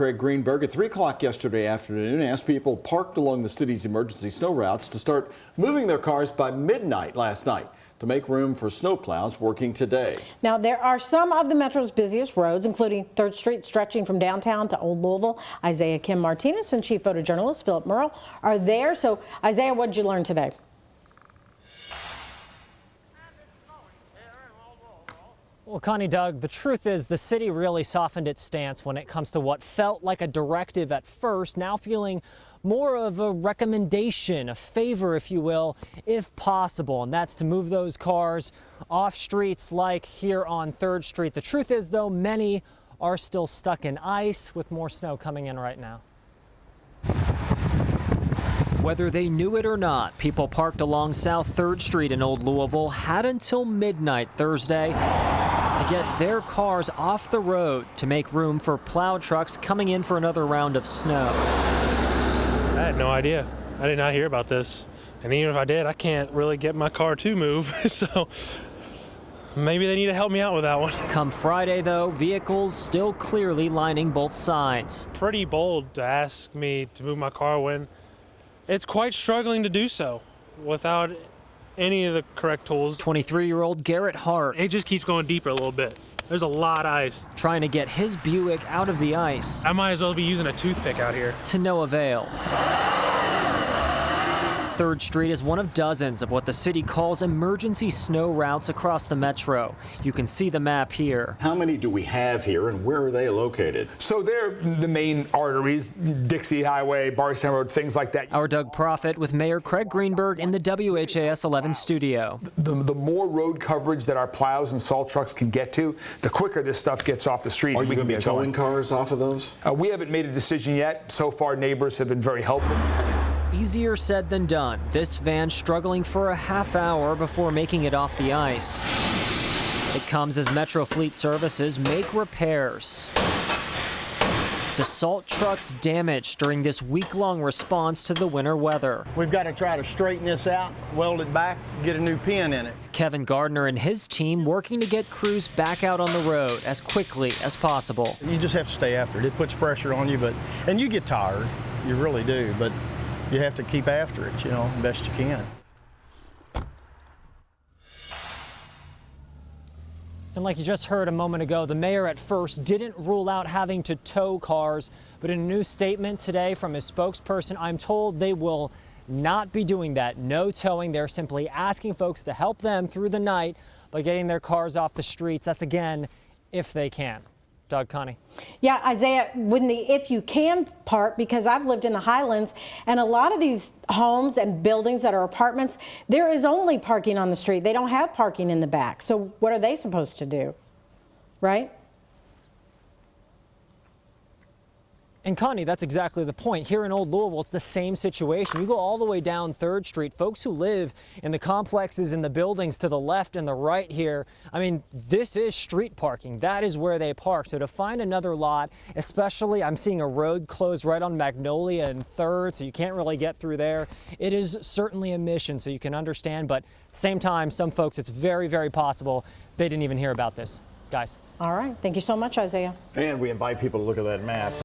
Craig Greenberg at 3 o'clock yesterday afternoon asked people parked along the city's emergency snow routes to start moving their cars by midnight last night to make room for snowplows working today. Now, there are some of the Metro's busiest roads, including 3rd Street stretching from downtown to Old Louisville. Isaiah Kim Martinez and chief photojournalist Philip Merle are there. So, Isaiah, what did you learn today? Well, Connie, Doug, the truth is the city really softened its stance when it comes to what felt like a directive at first, now feeling more of a recommendation, a favor, if you will, if possible, and that's to move those cars off streets like here on 3rd Street. The truth is, though, many are still stuck in ice with more snow coming in right now. Whether they knew it or not, people parked along South 3rd Street in Old Louisville had until midnight Thursday to get their cars off the road to make room for plow trucks coming in for another round of snow. I had no idea. I did not hear about this. And even if I did, I can't really get my car to move. So maybe they need to help me out with that one. Come Friday, though, vehicles still clearly lining both sides. Pretty bold to ask me to move my car when it's quite struggling to do so without any of the correct tools. 23-year-old Garrett Hart. It just keeps going deeper a little bit. There's a lot of ice. Trying to get his Buick out of the ice. I might as well be using a toothpick out here. To no avail. 3rd Street is one of dozens of what the city calls emergency snow routes across the metro. You can see the map here. How many do we have here and where are they located? So they're the main arteries, Dixie Highway, Barstown Road, things like that. Our Doug Profit with Mayor Craig Greenberg in the WHAS 11 studio. The more road coverage that our plows and salt trucks can get to, the quicker this stuff gets off the street. Are you going to be towing cars off of those? We haven't made a decision yet. So far, neighbors have been very helpful. Easier said than done. This van struggling for a half hour before making it off the ice. It comes as Metro Fleet Services make repairs to salt trucks damaged during this week-long response to the winter weather. We've got to try to straighten this out, weld it back, get a new pin in it. Kevin Gardner and his team working to get crews back out on the road as quickly as possible. You just have to stay after it. It puts pressure on you, and you get tired. You really do, but you have to keep after it, you know, best you can. And like you just heard a moment ago, the mayor at first didn't rule out having to tow cars, but in a new statement today from his spokesperson, I'm told they will not be doing that. No towing. They're simply asking folks to help them through the night by getting their cars off the streets. That's again, if they can. Doug, Connie. Yeah, Isaiah, when the if you can part, because I've lived in the Highlands, and a lot of these homes and buildings that are apartments, there is only parking on the street. They don't have parking in the back. So what are they supposed to do, right? And Connie, that's exactly the point. Here in Old Louisville, it's the same situation. You go all the way down 3rd Street, folks who live in the complexes and the buildings to the left and the right here, I mean, this is street parking. That is where they park. So to find another lot, especially I'm seeing a road closed right on Magnolia and 3rd, so you can't really get through there. It is certainly a mission, so you can understand, but at the same time, some folks, it's very, very possible they didn't even hear about this. Guys. All right. Thank you so much, Isaiah. And we invite people to look at that map.